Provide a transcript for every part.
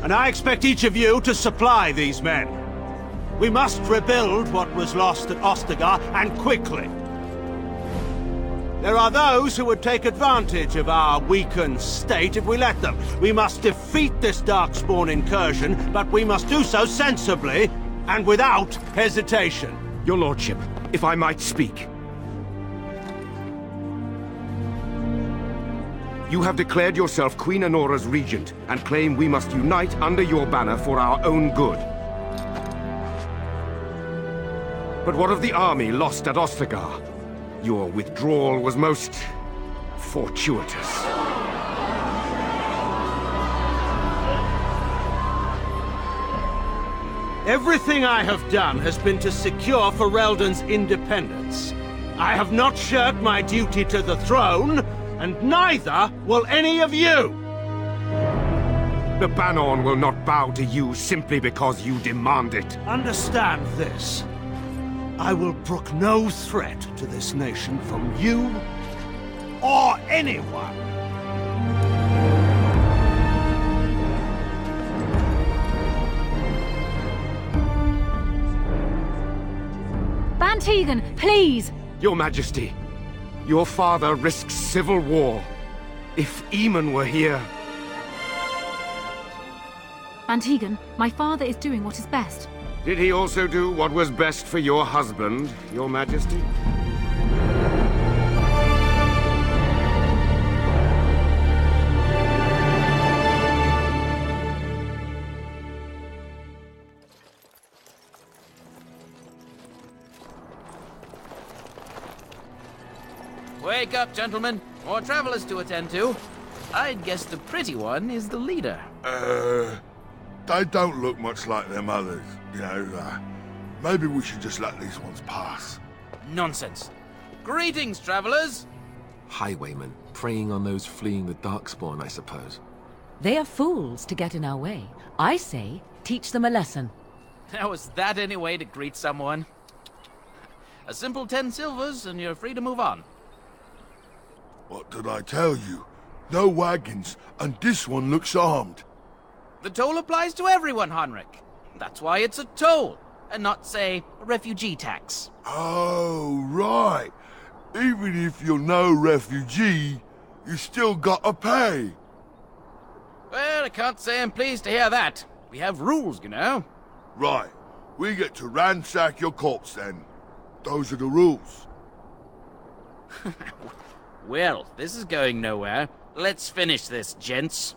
And I expect each of you to supply these men. We must rebuild what was lost at Ostagar, and quickly. There are those who would take advantage of our weakened state if we let them. We must defeat this Darkspawn incursion, but we must do so sensibly and without hesitation. Your lordship, if I might speak. You have declared yourself Queen Anora's regent, and claim we must unite under your banner for our own good. But what of the army lost at Ostagar? Your withdrawal was most fortuitous. Everything I have done has been to secure Ferelden's independence. I have not shirked my duty to the throne, and neither will any of you! The Bannorn will not bow to you simply because you demand it. Understand this. I will brook no threat to this nation from you or anyone. Bann Teagan, please! Your Majesty, your father risks civil war. If Eamon were here... Bann Teagan, my father is doing what is best. Did he also do what was best for your husband, Your Majesty? Wake up, gentlemen. More travelers to attend to. I'd guess the pretty one is the leader. They don't look much like them others, you know. Maybe we should just let these ones pass. Nonsense. Greetings, travelers. Highwaymen, preying on those fleeing the Darkspawn, I suppose. They are fools to get in our way. I say, teach them a lesson. Now, is that any way to greet someone? A simple 10 silvers, and you're free to move on. What did I tell you? No wagons, and this one looks armed. The toll applies to everyone, Henrik. That's why it's a toll, and not, say, a refugee tax. Oh, right. Even if you're no refugee, you still gotta pay. Well, I can't say I'm pleased to hear that. We have rules, you know. Right. We get to ransack your corpse then. Those are the rules. Well, this is going nowhere. Let's finish this, gents.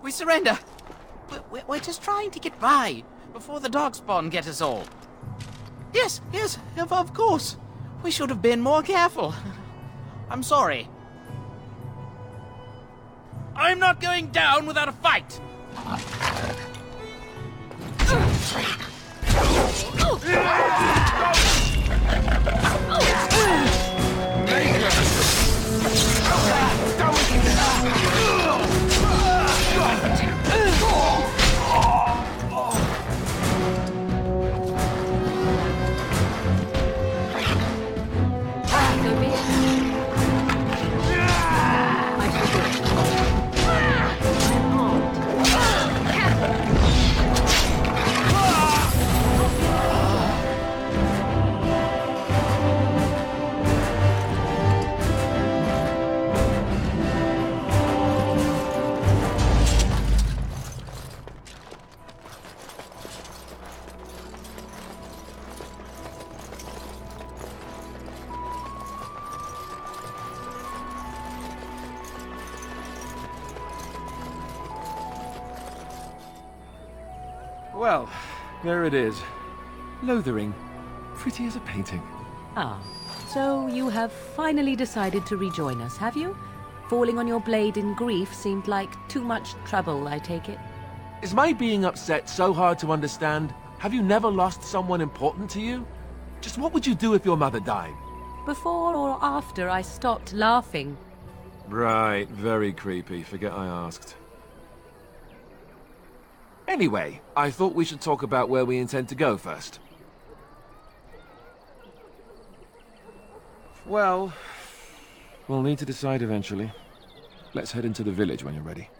We surrender. We're just trying to get by before the Darkspawn get us all. Yes, of course. We should have been more careful. I'm sorry. I'm not going down without a fight. Well, there it is. Lothering. Pretty as a painting. Ah, so you have finally decided to rejoin us, have you? Falling on your blade in grief seemed like too much trouble, I take it. Is my being upset so hard to understand? Have you never lost someone important to you? Just what would you do if your mother died? Before or after I stopped laughing? Right, very creepy. Forget I asked. Anyway, I thought we should talk about where we intend to go first. Well, we'll need to decide eventually. Let's head into the village when you're ready.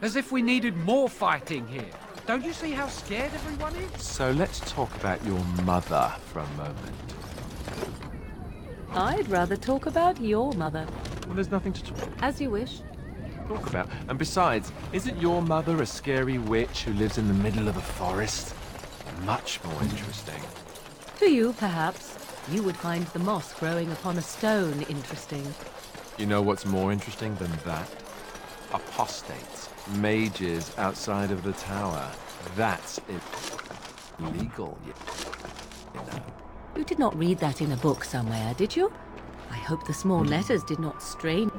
As if we needed more fighting here. Don't you see how scared everyone is? So let's talk about your mother for a moment. I'd rather talk about your mother. Well, there's nothing to talk As you wish. about. And besides, isn't your mother a scary witch who lives in the middle of a forest? Much more interesting. To you, perhaps. You would find the moss growing upon a stone interesting. You know what's more interesting than that? Apostates. Mages outside of the tower. That's illegal, you know. You did not read that in a book somewhere, did you? I hope the small letters did not strain.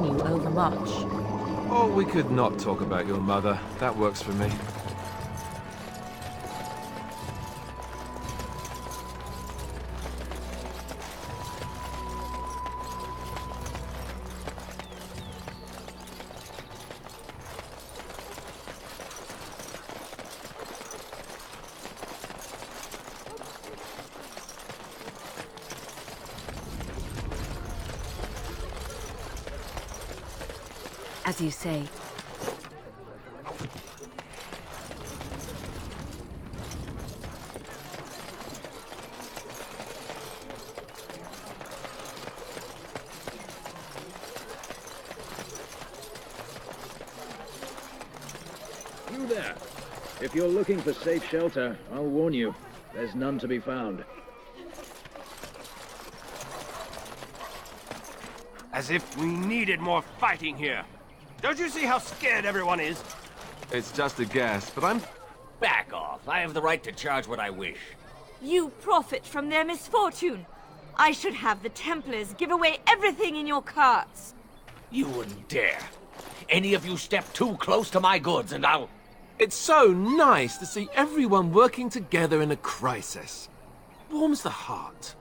You overmuch. Or we could not talk about your mother. That works for me. As you say. You there. If you're looking for safe shelter, I'll warn you, there's none to be found. As if we needed more fighting here. Don't you see how scared everyone is? It's just a guess, but I'm... Back off. I have the right to charge what I wish. You profit from their misfortune. I should have the Templars give away everything in your carts. You wouldn't dare. Any of you step too close to my goods and I'll... It's so nice to see everyone working together in a crisis. Warms the heart.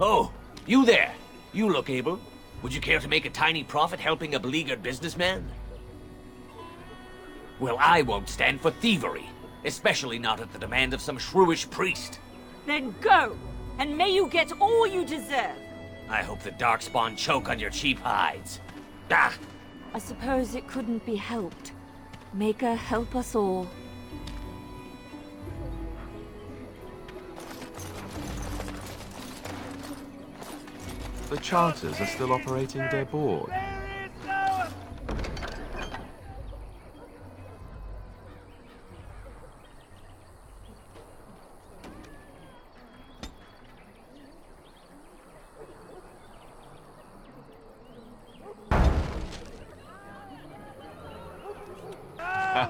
Oh, you there. You look able. Would you care to make a tiny profit helping a beleaguered businessman? Well, I won't stand for thievery, especially not at the demand of some shrewish priest. Then go, and may you get all you deserve. I hope the Darkspawn choke on your cheap hides. Ah! I suppose it couldn't be helped. Maker, help us all. The charters are still operating their board.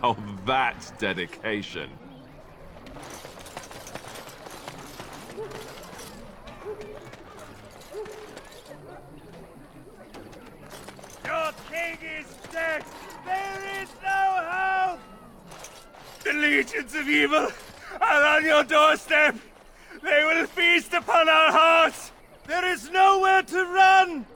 Now that's dedication. Your king is dead! There is no hope! The legions of evil are on your doorstep! They will feast upon our hearts! There is nowhere to run!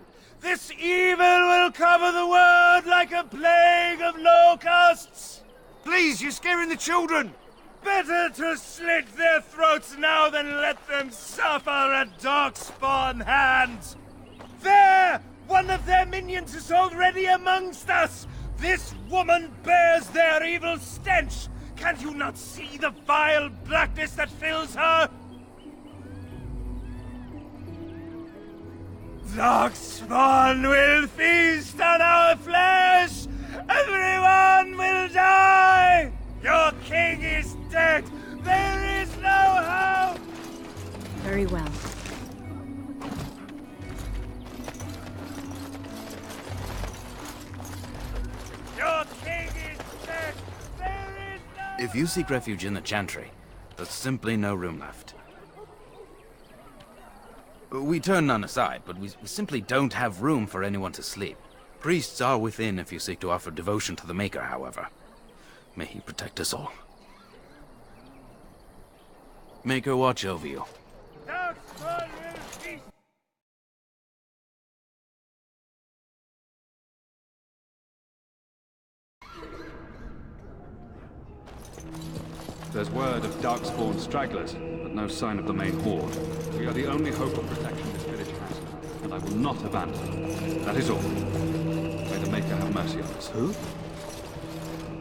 This evil will cover the world like a plague of locusts! Please, you're scaring the children! Better to slit their throats now than let them suffer at Darkspawn hands! There! One of their minions is already amongst us! This woman bears their evil stench! Can't you not see the vile blackness that fills her? Darkspawn will feast on our flesh! Everyone will die! Your king is dead! There is no hope! Very well. Your king is dead! There is no... If you seek refuge in the Chantry, there's simply no room left. We turn none aside, but we simply don't have room for anyone to sleep. Priests are within if you seek to offer devotion to the Maker, however. May he protect us all. Maker watch over you. Darkspawn will feast! There's word of Darkspawn stragglers, but no sign of the main horde. We are the only hope of protection this village has, and I will not abandon. That is all. May the Maker have mercy on us. Who?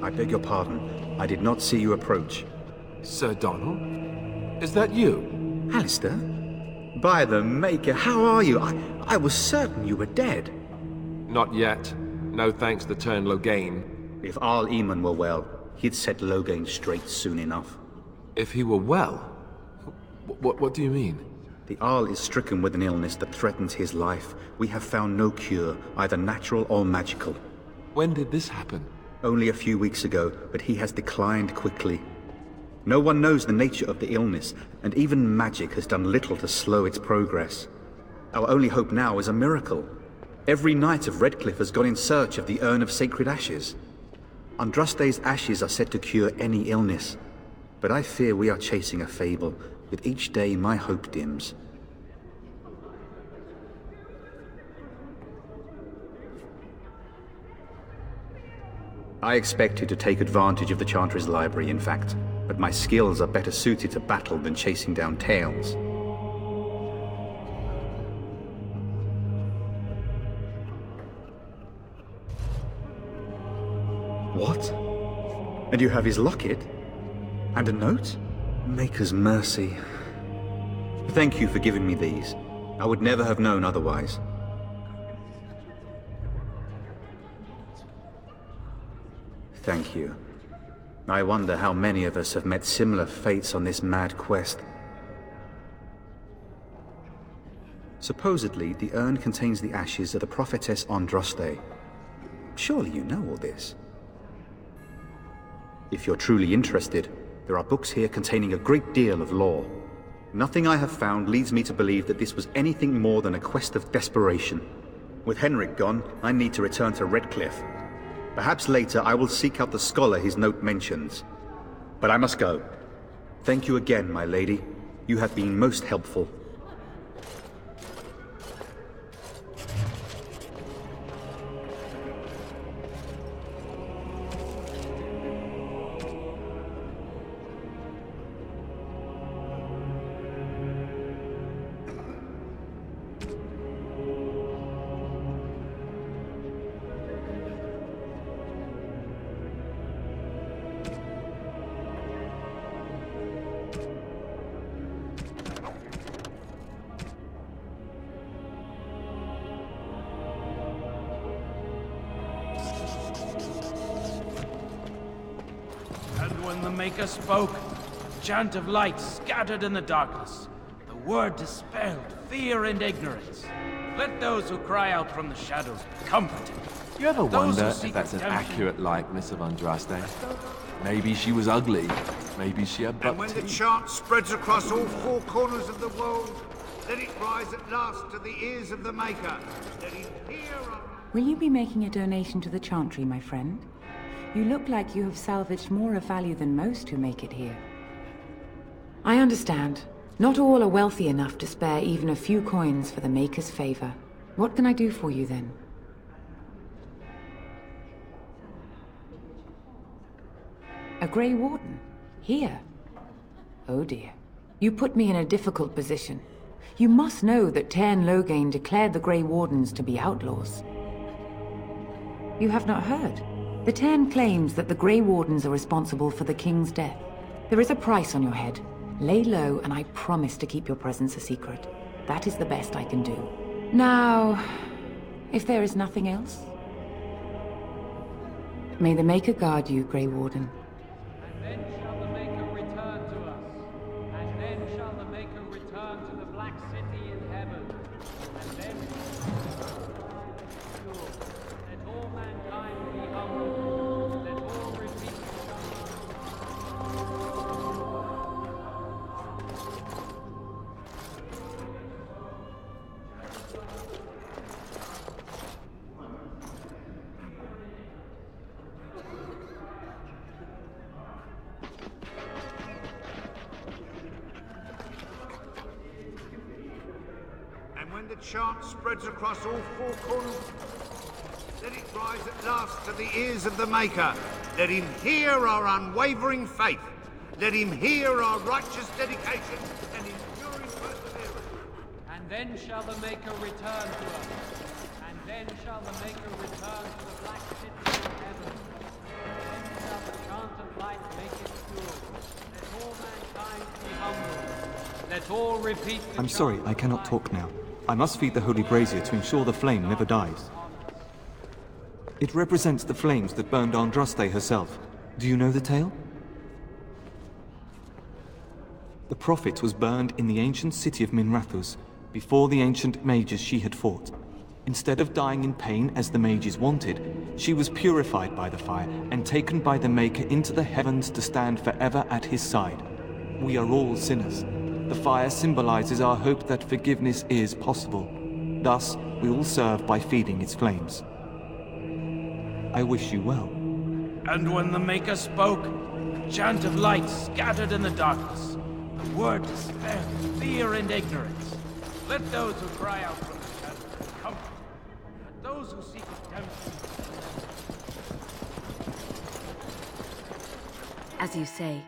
I beg your pardon. I did not see you approach. Sir Donald? Is that you? Alistair? By the Maker, how are you? I was certain you were dead. Not yet. No thanks to Turn Loghain. If Arl Eamon were well, he'd set Loghain straight soon enough. If he were well? What do you mean? The Arl is stricken with an illness that threatens his life. We have found no cure, either natural or magical. When did this happen? Only a few weeks ago, but he has declined quickly. No one knows the nature of the illness, and even magic has done little to slow its progress. Our only hope now is a miracle. Every knight of Redcliffe has gone in search of the Urn of Sacred Ashes. Andraste's ashes are said to cure any illness, but I fear we are chasing a fable. With each day, my hope dims. I expected to take advantage of the Chantry's library, in fact, but my skills are better suited to battle than chasing down tales. What? And you have his locket? And a note? Maker's mercy. Thank you for giving me these. I would never have known otherwise. Thank you. I wonder how many of us have met similar fates on this mad quest. Supposedly, the urn contains the ashes of the prophetess Andraste. Surely you know all this. If you're truly interested, there are books here containing a great deal of lore. Nothing I have found leads me to believe that this was anything more than a quest of desperation. With Henrik gone, I need to return to Redcliffe. Perhaps later I will seek out the scholar his note mentions. But I must go. Thank you again, my lady. You have been most helpful. when the Maker spoke, the chant of light scattered in the darkness. The word dispelled fear and ignorance. Let those who cry out from the shadows be comforted. You ever Let those who wonder if seek that's an redemption- accurate likeness of Andraste? Maybe she was ugly. Maybe she had buck And when the teeth. chant spreads across all four corners of the world, let it rise at last to the ears of the Maker. Let him hear our... Will you be making a donation to the Chantry, my friend? You look like you have salvaged more of value than most who make it here. I understand. Not all are wealthy enough to spare even a few coins for the Maker's favor. What can I do for you then? A Grey Warden? Here? Oh dear. You put me in a difficult position. You must know that Tairn Loghain declared the Grey Wardens to be outlaws. You have not heard? The Tairn claims that the Grey Wardens are responsible for the King's death. There is a price on your head. Lay low, and I promise to keep your presence a secret. That is the best I can do. Now, if there is nothing else... May the Maker guard you, Grey Warden. Then shall the Maker return to us, and then shall the Maker return to the Black City in heaven, and then let all mankind be humble, let all repeat And when the chant spreads across all four corners, let it rise at last to the ears of the Maker. Let him hear our unwavering faith. Let him hear our righteous dedication and enduring perseverance. And then shall the Maker return to us, and then shall the Maker return to the Black City in heaven. Then shall the chant of light make it pure. Let all mankind be humble. Let all repeat the I'm sorry, I cannot talk now. I must feed the holy brazier to ensure the flame never dies. It represents the flames that burned Andraste herself. Do you know the tale? The Prophet was burned in the ancient city of Minrathous, before the ancient mages she had fought. Instead of dying in pain as the mages wanted, she was purified by the fire and taken by the Maker into the heavens to stand forever at his side. We are all sinners. The fire symbolizes our hope that forgiveness is possible. Thus, we all serve by feeding its flames. I wish you well. And when the Maker spoke, the chant of light scattered in the darkness. The word dispelled fear and ignorance. Let those who cry out from the shadows be comforted. Let those who seek redemption... As you say.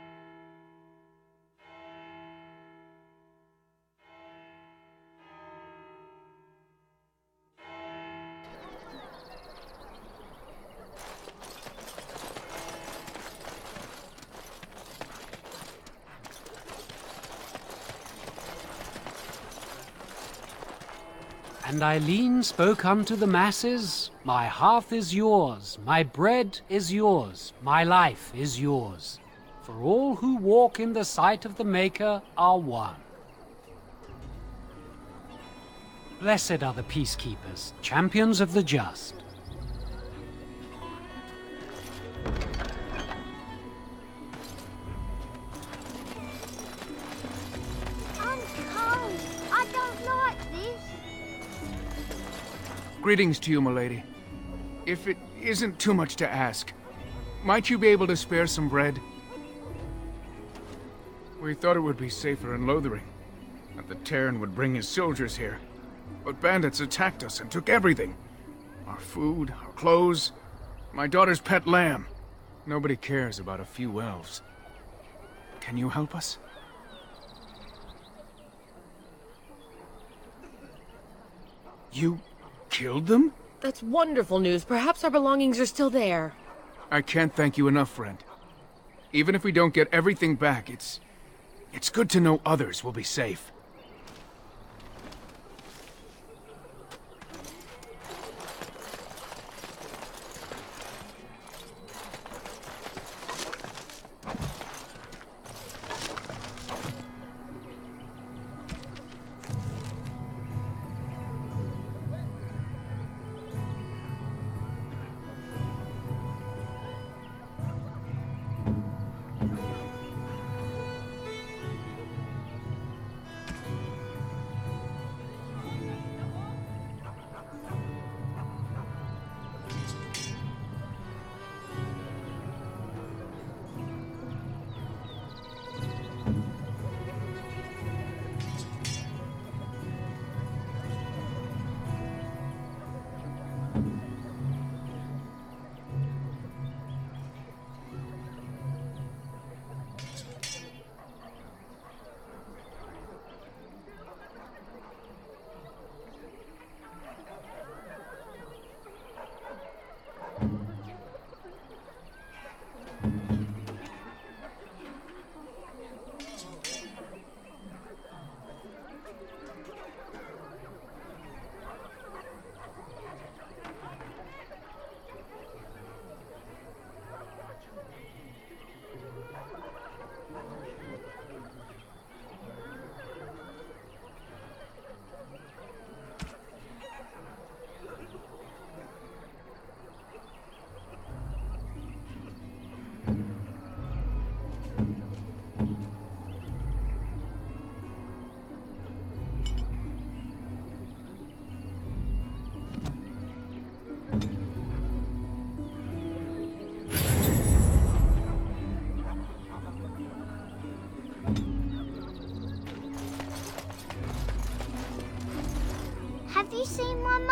And Eileen spoke unto the masses, My hearth is yours, my bread is yours, my life is yours. For all who walk in the sight of the Maker are one. Blessed are the peacekeepers, champions of the just. I'm cold. I don't like this. Greetings to you, milady. If it isn't too much to ask, might you be able to spare some bread? We thought it would be safer in Lothering, that the Tairn would bring his soldiers here. But bandits attacked us and took everything. Our food, our clothes, my daughter's pet lamb. Nobody cares about a few elves. Can you help us? You killed them? That's wonderful news. Perhaps our belongings are still there. I can't thank you enough, friend. Even if we don't get everything back, it's good to know others will be safe.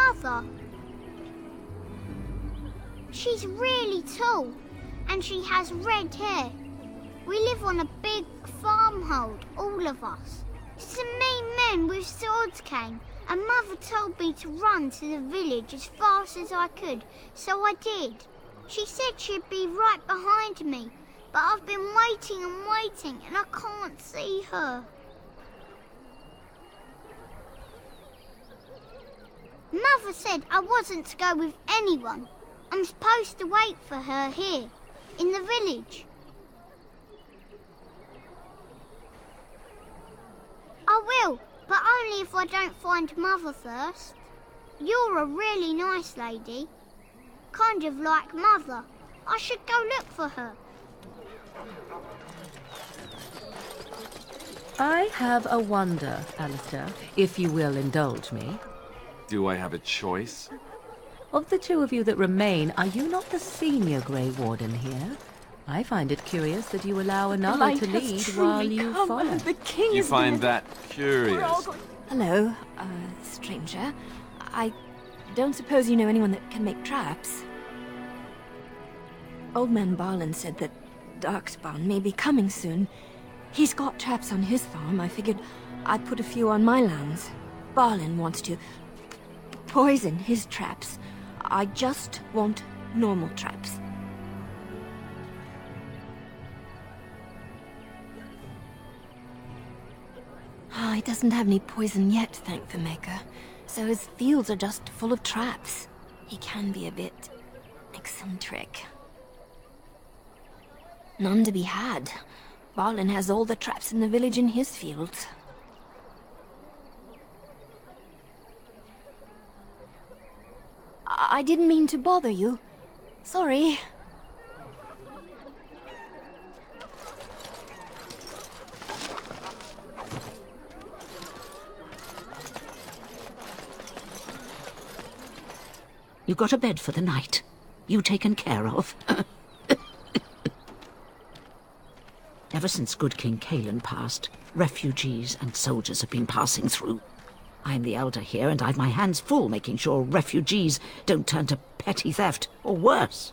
Mother. She's really tall, and she has red hair. We live on a big farmhold, all of us. Some mean men with swords came, and Mother told me to run to the village as fast as I could, so I did. She said she'd be right behind me, but I've been waiting and waiting, and I can't see her. Mother said I wasn't to go with anyone. I'm supposed to wait for her here, in the village. I will, but only if I don't find Mother first. You're a really nice lady. Kind of like Mother. I should go look for her. I have a wonder, Alistair, if you will indulge me. Do I have a choice? Of the two of you that remain, are you not the senior Grey Warden here? I find it curious that you allow another Light to has lead truly while you come, follow. and the king You is find dead. that curious? Hello, stranger. I don't suppose you know anyone that can make traps? Old man Barlin said that Darkspawn may be coming soon. He's got traps on his farm. I figured I'd put a few on my lands. Barlin wants to poison his traps. I just want normal traps. He doesn't have any poison yet, thank the Maker. So his fields are just full of traps. He can be a bit eccentric. None to be had. Barlin has all the traps in the village in his fields. I didn't mean to bother you. Sorry. You got a bed for the night. You taken care of. Ever since good King Cailan passed, refugees and soldiers have been passing through. I'm the elder here, and I've my hands full making sure refugees don't turn to petty theft, or worse.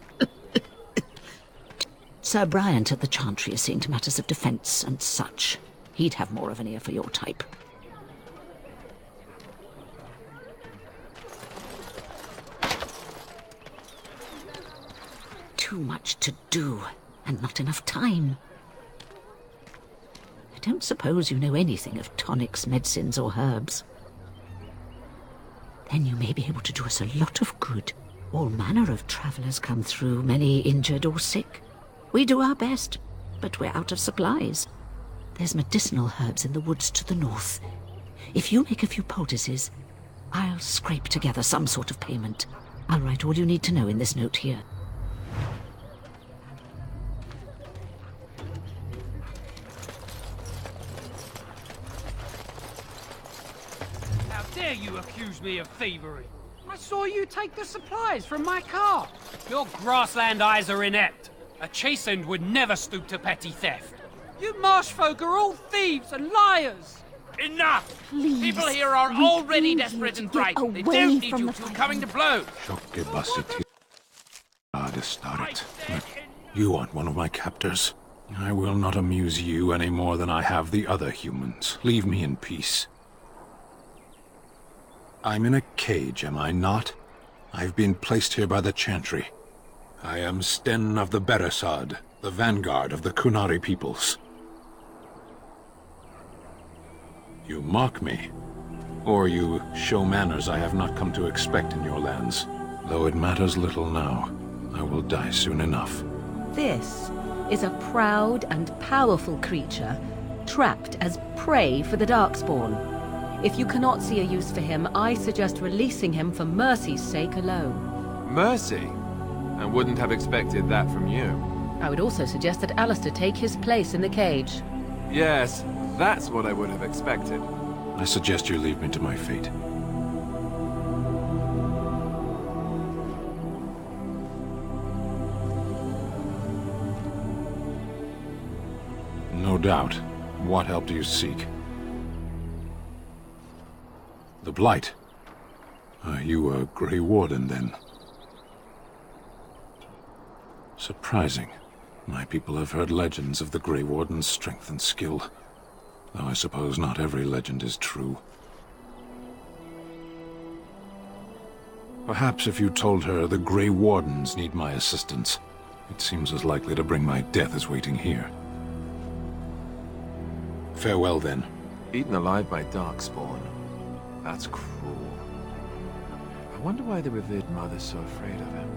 Sir Bryant at the Chantry is seeing to matters of defence and such. He'd have more of an ear for your type. Too much to do, and not enough time. I don't suppose you know anything of tonics, medicines, or herbs. Then you may be able to do us a lot of good. All manner of travellers come through, many injured or sick. We do our best, but we're out of supplies. There's medicinal herbs in the woods to the north. If you make a few poultices, I'll scrape together some sort of payment. I'll write all you need to know in this note here. How dare you accuse me of thievery? I saw you take the supplies from my car. Your grassland eyes are inept. A chastened would never stoop to petty theft. You marsh folk are all thieves and liars. Enough! Please, People here are we already need desperate you and to get frightened. They away don't need from you the two fight. coming to blows. You aren't one of my captors. I will not amuse you any more than I have the other humans. Leave me in peace. I'm in a cage, am I not? I've been placed here by the Chantry. I am Sten of the Beresad, the vanguard of the Kunari peoples. You mock me, or you show manners I have not come to expect in your lands. Though it matters little now, I will die soon enough. This is a proud and powerful creature, trapped as prey for the Darkspawn. If you cannot see a use for him, I suggest releasing him for mercy's sake alone. Mercy? I wouldn't have expected that from you. I would also suggest that Alistair take his place in the cage. Yes, that's what I would have expected. I suggest you leave me to my fate. No doubt. What help do you seek? The Blight. Are you a Grey Warden, then? Surprising. My people have heard legends of the Grey Warden's strength and skill. Though I suppose not every legend is true. Perhaps if you told her the Grey Wardens need my assistance, it seems as likely to bring my death as waiting here. Farewell, then. Eaten alive by Darkspawn. That's cruel. I wonder why the revered mother's so afraid of him.